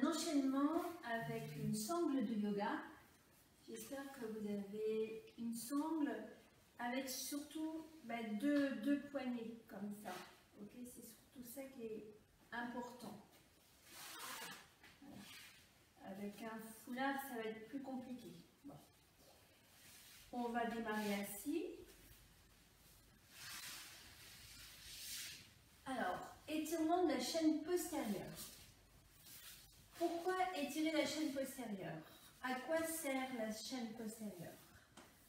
un enchaînement avec une sangle de yoga. J'espère que vous avez une sangle avec surtout deux poignées comme ça. Okay, c'est surtout ça qui est important. Voilà. Avec un foulard, ça va être plus compliqué. Bon. On va démarrer assis. Alors, étirement de la chaîne postérieure. Pourquoi étirer la chaîne postérieure? À quoi sert la chaîne postérieure?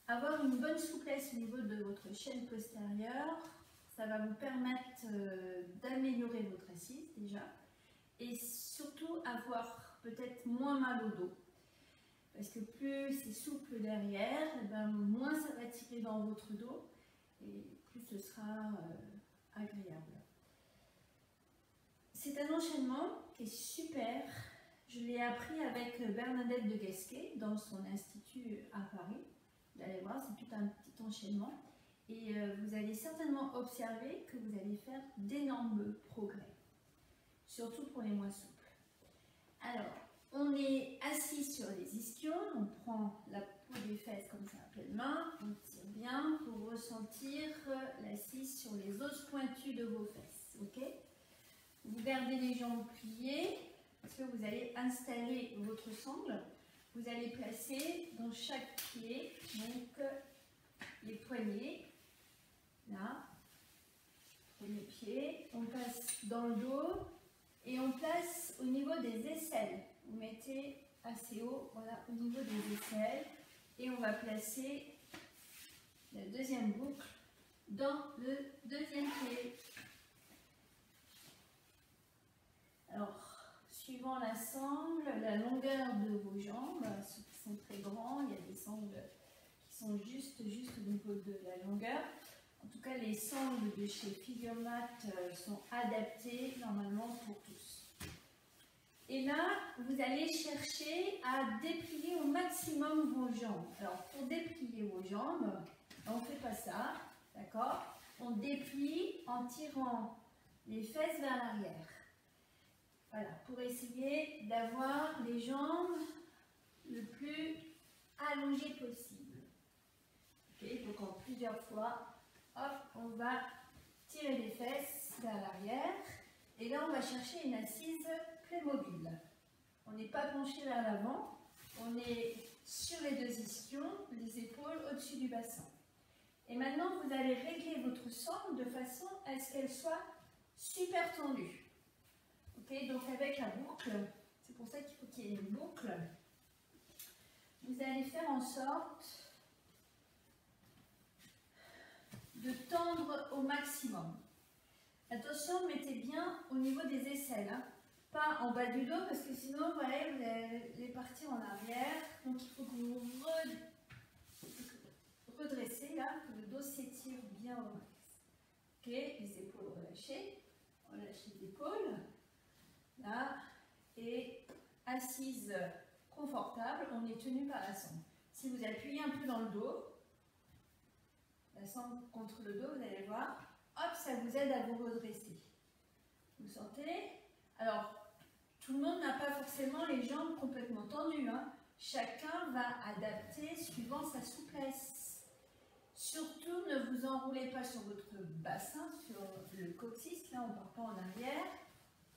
Avoir une bonne souplesse au niveau de votre chaîne postérieure, ça va vous permettre d'améliorer votre assise déjà, et surtout avoir peut-être moins mal au dos. Parce que plus c'est souple derrière, moins ça va tirer dans votre dos, et plus ce sera agréable. C'est un enchaînement qui est super. Je l'ai appris avec Bernadette de Gasquet dans son institut à Paris. Vous allez voir, c'est tout un petit enchaînement. Et vous allez certainement observer que vous allez faire d'énormes progrès. Surtout pour les moins souples. Alors, on est assis sur les ischions. On prend la peau des fesses comme ça à pleine main. On tire bien pour ressentir l'assise sur les os pointus de vos fesses. Ok? Vous gardez les jambes pliées. Parce que vous allez installer votre sangle, vous allez placer dans chaque pied donc les poignets, là, premier pied, on passe dans le dos et on place au niveau des aisselles. Vous mettez assez haut, voilà, au niveau des aisselles et on va placer la deuxième boucle dans le deuxième pied. Alors, suivant la sangle, la longueur de vos jambes, ceux qui sont très grands, il y a des sangles qui sont juste au niveau de la longueur. En tout cas, les sangles de chez Figurmat sont adaptées normalement pour tous. Et là, vous allez chercher à déplier au maximum vos jambes. Alors, pour déplier vos jambes, on ne fait pas ça, d'accord? On déplie en tirant les fesses vers l'arrière. Voilà, pour essayer d'avoir les jambes le plus allongées possible. Okay, donc en plusieurs fois, hop, on va tirer les fesses vers l'arrière. Et là, on va chercher une assise Playmobil. On n'est pas penché vers l'avant, on est sur les deux ischions, les épaules au-dessus du bassin. Et maintenant, vous allez régler votre sangle de façon à ce qu'elle soit super tendue. Okay, donc avec la boucle, c'est pour ça qu'il faut qu'il y ait une boucle, vous allez faire en sorte de tendre au maximum. Attention, mettez bien au niveau des aisselles, hein, pas en bas du dos parce que sinon vous allez partir en arrière. Donc il faut que vous redressez là, que le dos s'étire bien au max. Ok, les épaules relâchées, relâchez les épaules. Là, et assise confortable, on est tenu par la sangle. Si vous appuyez un peu dans le dos, la sangle contre le dos, vous allez voir, hop, ça vous aide à vous redresser. Vous sentez? Alors, tout le monde n'a pas forcément les jambes complètement tendues, hein. Chacun va adapter suivant sa souplesse. Surtout, ne vous enroulez pas sur votre bassin, sur le coccyx, là, on ne part pas en arrière.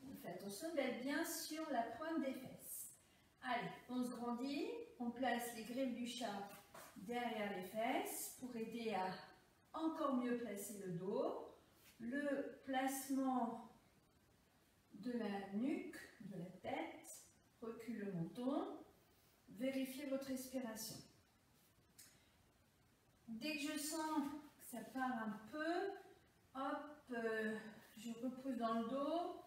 On fait attention d'être bien sur la pointe des fesses. Allez, on se grandit, on place les griffes du chat derrière les fesses pour aider à encore mieux placer le dos. Le placement de la nuque, de la tête, recule le menton, vérifiez votre respiration. Dès que je sens que ça part un peu, hop, je repose dans le dos.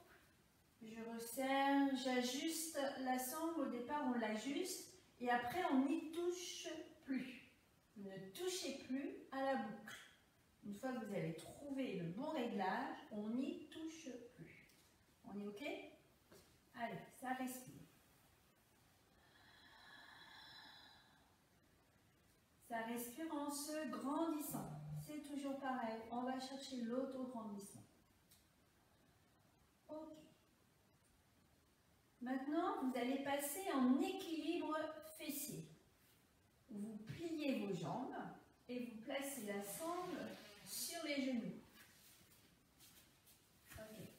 Je resserre, j'ajuste la sangle, au départ on l'ajuste et après on n'y touche plus. Vous ne touchez plus à la boucle. Une fois que vous avez trouvé le bon réglage, on n'y touche plus. On est OK? Allez, ça respire. Ça respire en se grandissant. C'est toujours pareil, on va chercher l'auto-grandissement. OK. Maintenant, vous allez passer en équilibre fessier. Vous pliez vos jambes et vous placez la sangle sur les genoux. Okay.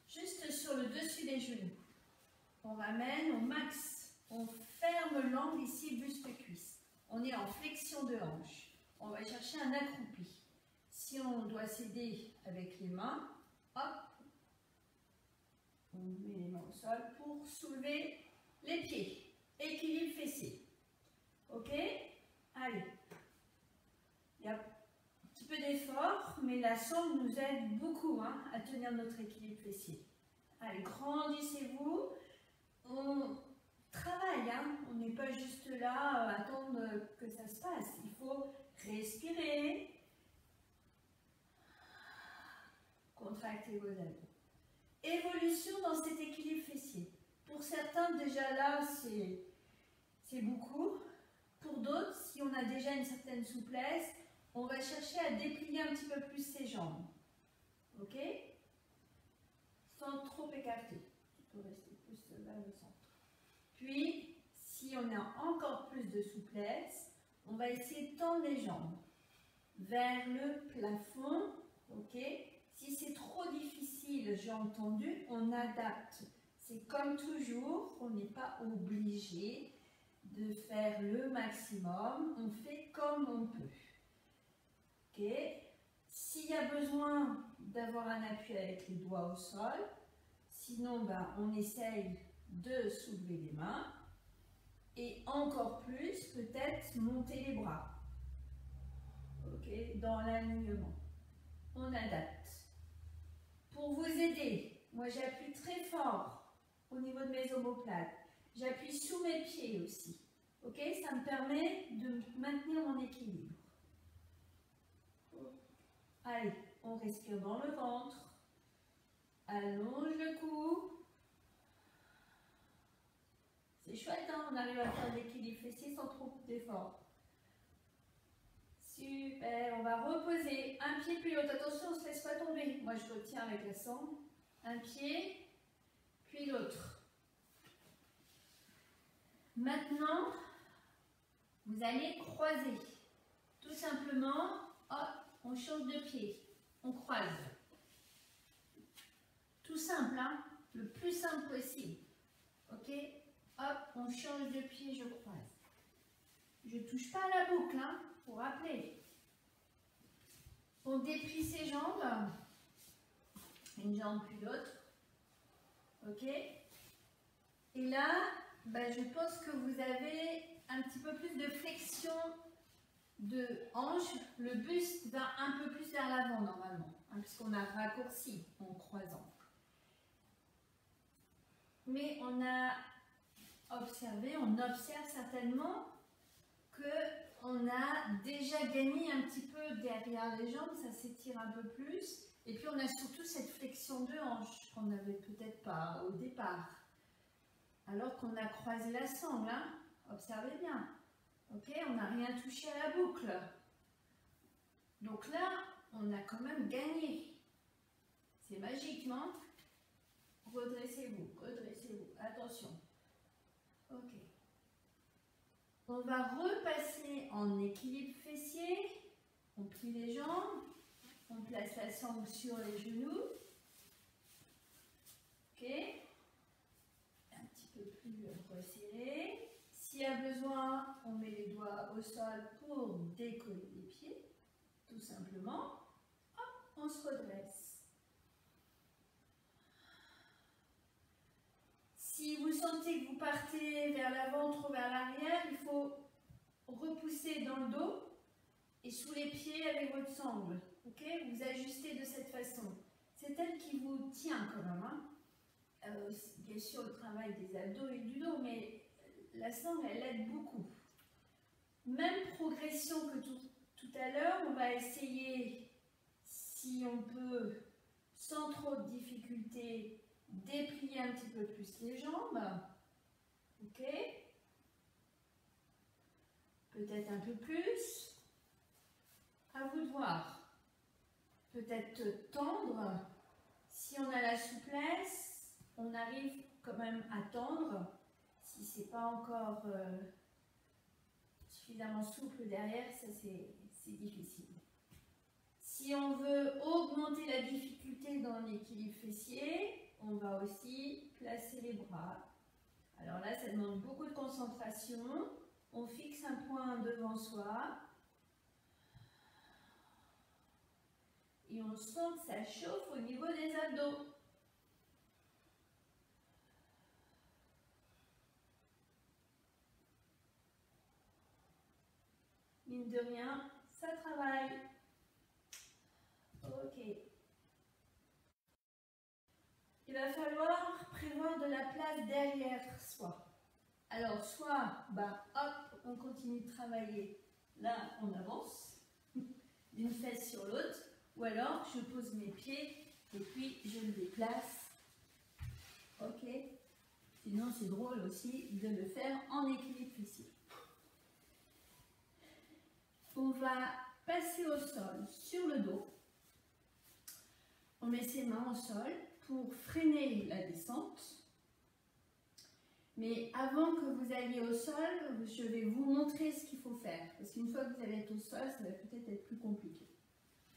Juste sur le dessus des genoux. On ramène au max. On ferme l'angle ici, buste-cuisse. On est en flexion de hanche. On va chercher un accroupi. Si on doit s'aider avec les mains, hop, on met les mains au sol pour soulever les pieds. Équilibre fessier. Ok? Allez. Il y a un petit peu d'effort, mais la sangle nous aide beaucoup à tenir notre équilibre fessier. Allez, grandissez-vous. On travaille, on n'est pas juste là à attendre que ça se passe. Il faut respirer. Contractez vos abdos. Évolution dans cet équilibre fessier. Pour certains, déjà là, c'est beaucoup. Pour d'autres, si on a déjà une certaine souplesse, on va chercher à déplier un petit peu plus ses jambes. Ok? Sans trop écarter. Tu peux rester plus vers le centre. Puis, si on a encore plus de souplesse, on va essayer de tendre les jambes vers le plafond. Ok? Si c'est trop difficile, jambes tendues, on adapte. C'est comme toujours, on n'est pas obligé de faire le maximum, on fait comme on peut. Ok? S'il y a besoin d'avoir un appui avec les doigts au sol, sinon on essaye de soulever les mains et encore plus peut-être monter les bras. Ok? Dans l'alignement. On adapte. Pour vous aider, moi j'appuie très fort au niveau de mes omoplates. J'appuie sous mes pieds aussi. Ok? Ça me permet de maintenir mon équilibre. Allez, on respire dans le ventre. Allonge le cou. C'est chouette, on arrive à faire l'équilibre fessier sans trop d'effort. Super, on va reposer un pied puis l'autre. Attention, on ne se laisse pas tomber. Moi, je retiens avec la sangle. Un pied, puis l'autre. Maintenant, vous allez croiser. Tout simplement, hop, on change de pied. On croise. Tout simple, le plus simple possible. Ok? Hop, on change de pied, je croise. Je ne touche pas à la boucle, pour rappeler. On déplie ses jambes. Une jambe puis l'autre. Ok? Et là, je pense que vous avez un petit peu plus de flexion de hanche. Le buste va un peu plus vers l'avant normalement, puisqu'on a raccourci en croisant. Mais on observe certainement qu'on a déjà gagné un petit peu derrière les jambes, ça s'étire un peu plus. Et puis on a surtout cette flexion de hanche qu'on n'avait peut-être pas au départ. Alors qu'on a croisé la sangle, observez bien. Ok, on n'a rien touché à la boucle. Donc là, on a quand même gagné. C'est magique, non? Redressez-vous, attention. Ok. On va repasser en équilibre fessier. On plie les jambes. On place la sangle sur les genoux. Ok. Un petit peu plus resserré. S'il y a besoin, on met les doigts au sol pour décoller les pieds. Tout simplement. Hop, on se redresse. Si vous sentez que vous partez vers l'avant, trop vers l'arrière, il faut repousser dans le dos et sous les pieds avec votre sangle. Ok? Vous ajustez de cette façon. C'est elle qui vous tient quand même. Bien sûr, le travail des abdos et du dos, mais la sangle, elle aide beaucoup. Même progression que tout à l'heure, on va essayer, si on peut, sans trop de difficulté, déplier un petit peu plus les jambes. Ok? Peut-être un peu plus. À vous de voir. Peut-être tendre. Si on a la souplesse, on arrive quand même à tendre. Si c'est pas encore suffisamment souple derrière, ça c'est difficile. Si on veut augmenter la difficulté dans l'équilibre fessier, on va aussi placer les bras. Alors là, ça demande beaucoup de concentration. On fixe un point devant soi. Et on sent que ça chauffe au niveau des abdos. Mine de rien, ça travaille. Ok. Il va falloir prévoir de la place derrière soi. Alors, soit, hop, on continue de travailler. Là, on avance d'une fesse sur l'autre. Ou alors, je pose mes pieds et puis je me déplace. Ok. Sinon, c'est drôle aussi de le faire en équilibre fessier. On va passer au sol sur le dos. On met ses mains au sol pour freiner la descente. Mais avant que vous alliez au sol, je vais vous montrer ce qu'il faut faire. Parce qu'une fois que vous allez être au sol, ça va peut-être être plus compliqué.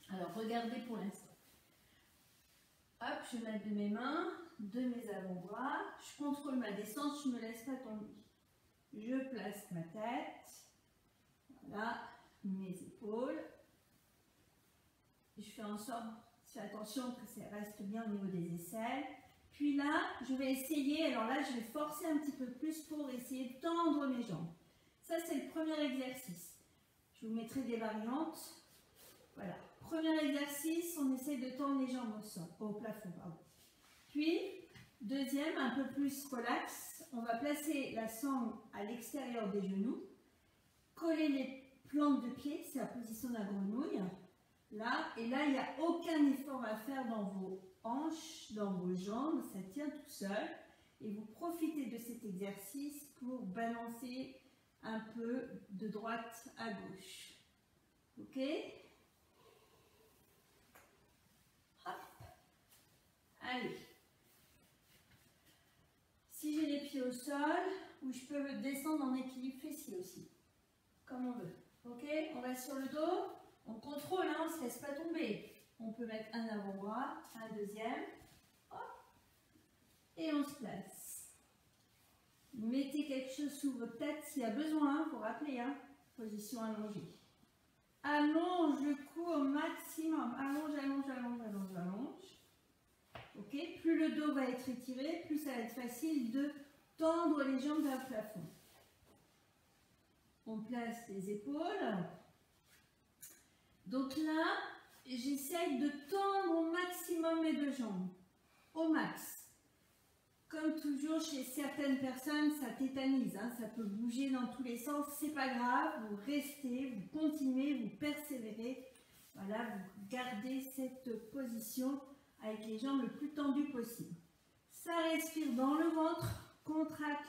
Alors, regardez pour l'instant. Hop, je mets de mes mains, de mes avant-bras. Je contrôle ma descente, je ne me laisse pas tomber. Je place ma tête. Voilà, mes épaules. Je fais en sorte, je fais attention que ça reste bien au niveau des aisselles. Puis là, je vais essayer, alors là, je vais forcer un petit peu plus pour essayer de tendre mes jambes. Ça, c'est le premier exercice. Je vous mettrai des variantes. Voilà. Premier exercice, on essaie de tendre les jambes au plafond. Pardon. Puis, deuxième, un peu plus relax. On va placer la sangle à l'extérieur des genoux. Coller les plantes de pied, c'est la position de la grenouille. Là, et là, il n'y a aucun effort à faire dans vos hanches, dans vos jambes, ça tient tout seul. Et vous profitez de cet exercice pour balancer un peu de droite à gauche. Ok? Hop. Allez. Si j'ai les pieds au sol, ou je peux descendre en équilibre fessier aussi, comme on veut. Ok? On va sur le dos. On contrôle, hein, on ne se laisse pas tomber. On peut mettre un avant-bras, un deuxième. Hop, et on se place. Mettez quelque chose sous votre tête s'il y a besoin, il faut rappeler. Hein, position allongée. Allonge le cou au maximum. Allonge, allonge, allonge, allonge, allonge. Ok, plus le dos va être étiré, plus ça va être facile de tendre les jambes vers le plafond. On place les épaules. Donc là, j'essaye de tendre au maximum mes deux jambes. Au max. Comme toujours, chez certaines personnes, ça tétanise. Hein, ça peut bouger dans tous les sens. C'est pas grave. Vous restez, vous continuez, vous persévérez. Voilà, vous gardez cette position avec les jambes le plus tendues possible. Ça respire dans le ventre. Contracte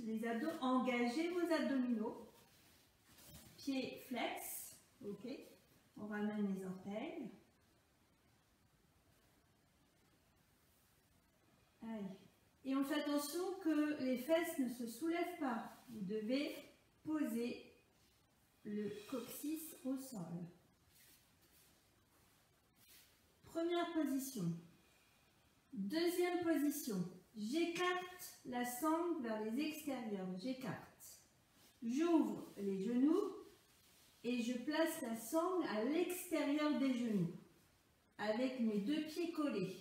les abdos. Engagez vos abdominaux. Pieds flex. Ok. On ramène les orteils. Allez. Et on fait attention que les fesses ne se soulèvent pas. Vous devez poser le coccyx au sol. Première position. Deuxième position. J'écarte la sangle vers les extérieurs. J'écarte. J'ouvre les genoux. Et je place la sangle à l'extérieur des genoux, avec mes deux pieds collés.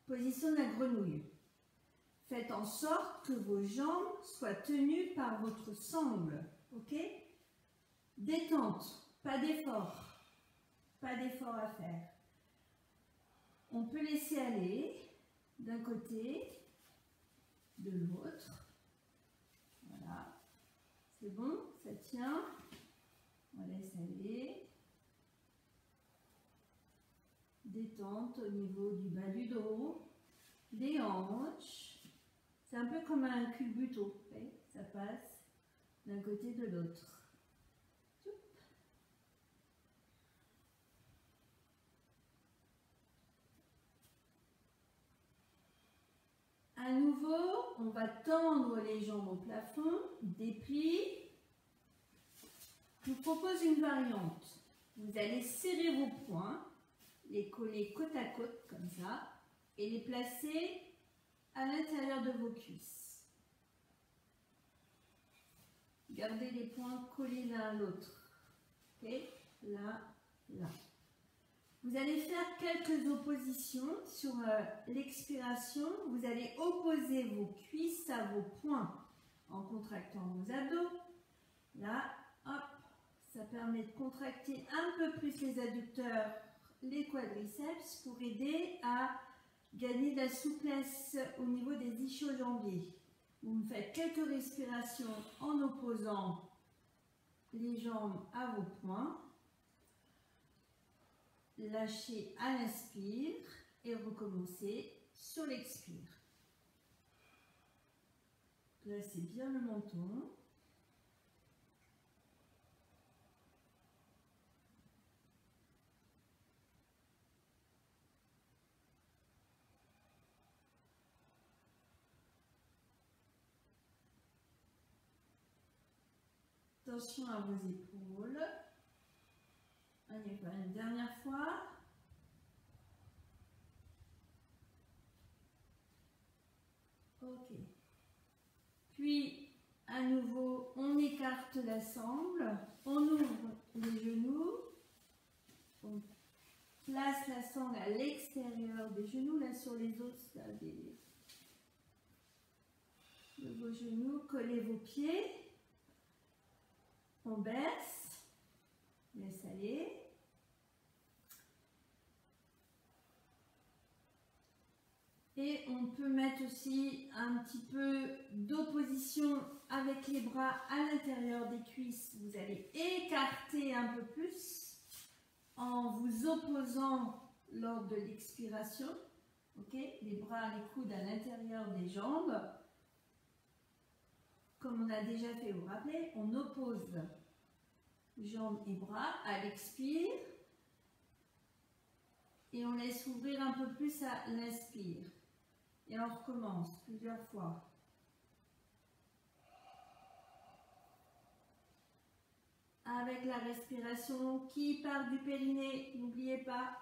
Position de la grenouille. Faites en sorte que vos jambes soient tenues par votre sangle. Ok? Détente, pas d'effort. Pas d'effort à faire. On peut laisser aller d'un côté, de l'autre. Voilà. C'est bon? Ça tient. On laisse aller. Détente au niveau du bas du dos, des hanches. C'est un peu comme un culbuto. Ça passe d'un côté de l'autre. nouveau, on va tendre les jambes au plafond, déplie. Je vous propose une variante. Vous allez serrer vos poings, les coller côte à côte comme ça et les placer à l'intérieur de vos cuisses. Gardez les poings collés l'un à l'autre. Ok, là, là. Vous allez faire quelques oppositions sur l'expiration. Vous allez opposer vos cuisses à vos poings en contractant vos abdos. Là, hop, ça permet de contracter un peu plus les adducteurs, les quadriceps pour aider à gagner de la souplesse au niveau des ischio-jambiers. Vous faites quelques respirations en opposant les jambes à vos poings. Lâchez à l'inspire et recommencez sur l'expire. Placez bien le menton. Attention à vos épaules. Allez, voilà, une dernière fois. Ok. Puis, à nouveau, on écarte la sangle. On ouvre les genoux. On place la sangle à l'extérieur des genoux, là sur les os là, de vos genoux. Collez vos pieds. On baisse. Laisse aller. Et on peut mettre aussi un petit peu d'opposition avec les bras à l'intérieur des cuisses. Vous allez écarter un peu plus en vous opposant lors de l'expiration. Okay, les bras, les coudes à l'intérieur des jambes. Comme on a déjà fait, vous vous rappelez, on oppose jambes et bras à l'expire. Et on laisse ouvrir un peu plus à l'inspire. Et on recommence plusieurs fois. Avec la respiration qui part du périnée, n'oubliez pas.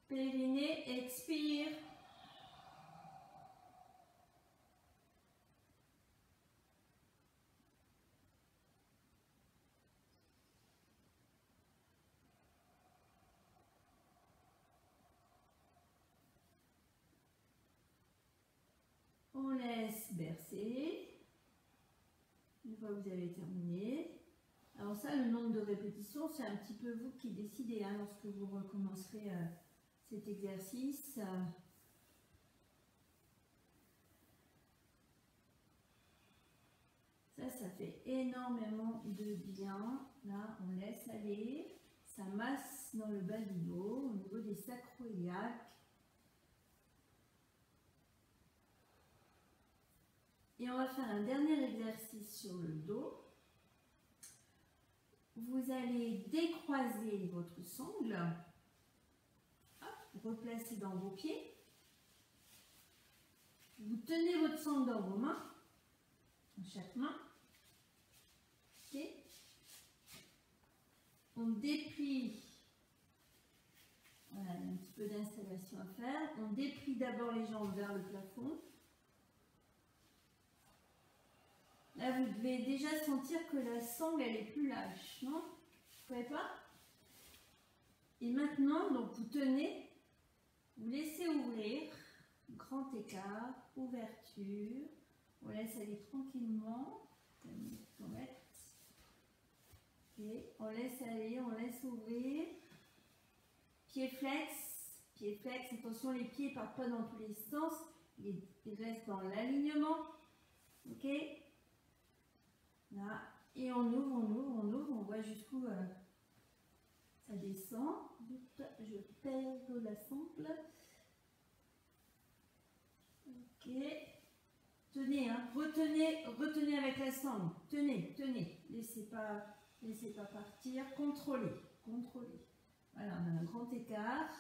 Périnée, expire. On laisse bercer. Une fois que vous avez terminé. Alors ça, le nombre de répétitions, c'est un petit peu vous qui décidez hein, lorsque vous recommencerez cet exercice. Ça fait énormément de bien. Là, on laisse aller. Ça masse dans le bas du dos, au niveau des sacro-iliaques. Et on va faire un dernier exercice sur le dos. Vous allez décroiser votre sangle. Hop, replacez dans vos pieds. Vous tenez votre sangle dans vos mains, dans chaque main. Okay. On déplie. Voilà, il y a un petit peu d'installation à faire. On déplie d'abord les jambes vers le plafond. Là, vous devez déjà sentir que la sangle, elle est plus lâche, non? Vous ne pouvez pas? Et maintenant, donc vous tenez, vous laissez ouvrir, grand écart, ouverture. On laisse aller tranquillement. Et on laisse aller, on laisse ouvrir. Pied flex, attention, les pieds ne partent pas dans tous les sens, ils restent dans l'alignement. Ok? Là, et on ouvre, on voit jusqu'où ça descend. Je perds la sangle. Ok. Tenez, hein, retenez avec la sangle. Tenez. Laissez pas partir. Contrôlez. Voilà, on a un grand écart.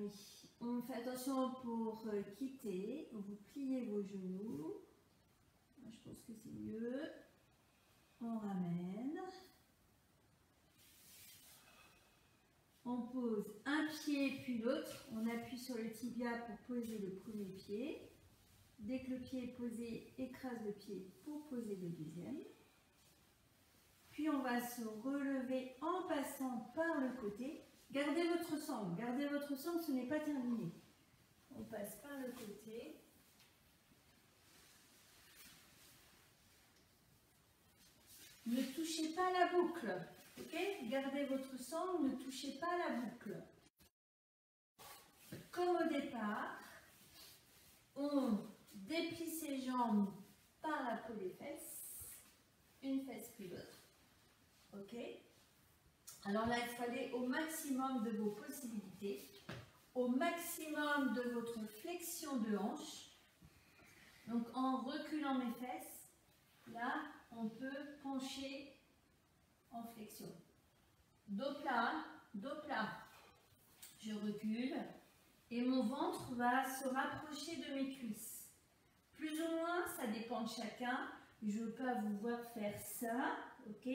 Oui. On fait attention pour quitter. Vous pliez vos genoux. Moi, je pense que c'est mieux. On ramène. On pose un pied puis l'autre. On appuie sur le tibia pour poser le premier pied. Dès que le pied est posé, écrase le pied pour poser le deuxième. Puis on va se relever en passant par le côté. Gardez votre sangle, ce n'est pas terminé. On passe par le côté. Ne touchez pas la boucle, ok? Gardez votre sangle, ne touchez pas la boucle. Comme au départ, on déplie ses jambes par la peau des fesses, une fesse puis l'autre, ok? Alors là, il faut aller au maximum de vos possibilités, au maximum de votre flexion de hanche. Donc en reculant mes fesses, là, on peut pencher en flexion. Dos plat, je recule et mon ventre va se rapprocher de mes cuisses. Plus ou moins, ça dépend de chacun. Je ne veux pas vous voir faire ça, ok?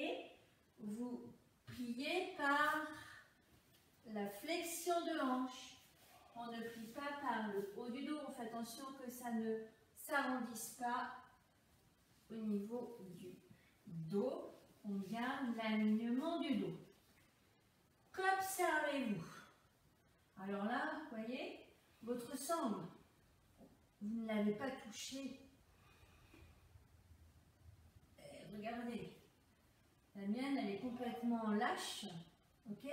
Vous pliez par la flexion de hanche. On ne plie pas par le haut du dos. On fait attention que ça ne s'arrondisse pas au niveau du dos. On garde l'alignement du dos. Qu'observez-vous? Alors là, vous voyez, votre sangle, vous ne l'avez pas touché. Regardez, la mienne, elle est complètement lâche. Ok?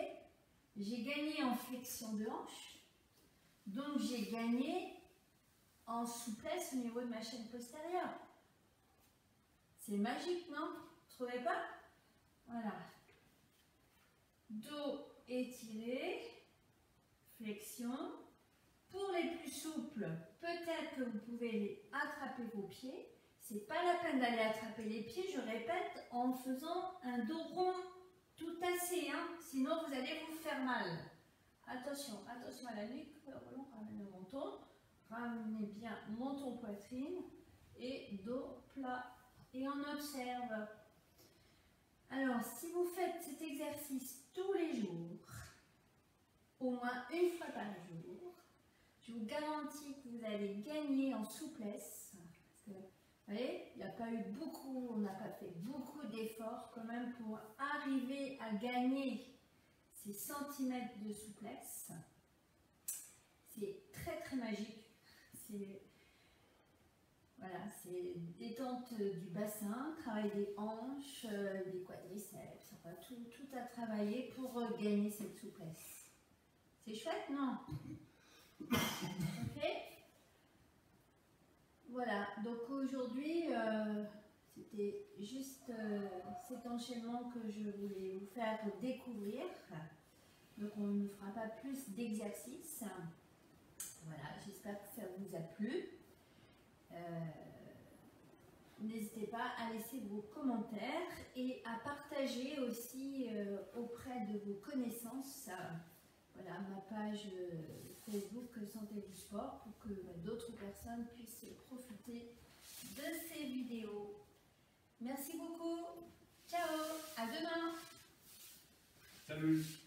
J'ai gagné en flexion de hanche, donc j'ai gagné en souplesse au niveau de ma chaîne postérieure. C'est magique, non? Vous trouvez pas? Voilà. Dos étiré, flexion. Pour les plus souples, peut-être que vous pouvez attraper vos pieds. C'est pas la peine d'aller attraper les pieds, je répète, en faisant un dos rond, tout tassé, hein, sinon vous allez vous faire mal. Attention, attention à la nuque, on ramène le menton, ramenez bien menton poitrine et dos plat. Et on observe. Alors, si vous faites cet exercice tous les jours, au moins une fois par jour, je vous garantis que vous allez gagner en souplesse. Parce que, vous voyez, il n'y a pas eu beaucoup, on n'a pas fait beaucoup d'efforts quand même pour arriver à gagner ces centimètres de souplesse. C'est très très magique. Voilà, c'est détente du bassin, travail des hanches, des quadriceps, enfin tout à travailler pour gagner cette souplesse. C'est chouette, non? Ok? Voilà, donc aujourd'hui, c'était juste cet enchaînement que je voulais vous faire découvrir. Donc on ne fera pas plus d'exercices. Voilà, j'espère que ça vous a plu. N'hésitez pas à laisser vos commentaires et à partager aussi auprès de vos connaissances voilà, ma page Facebook Santé du Sport pour que d'autres personnes puissent profiter de ces vidéos. Merci beaucoup. Ciao, à demain. Salut.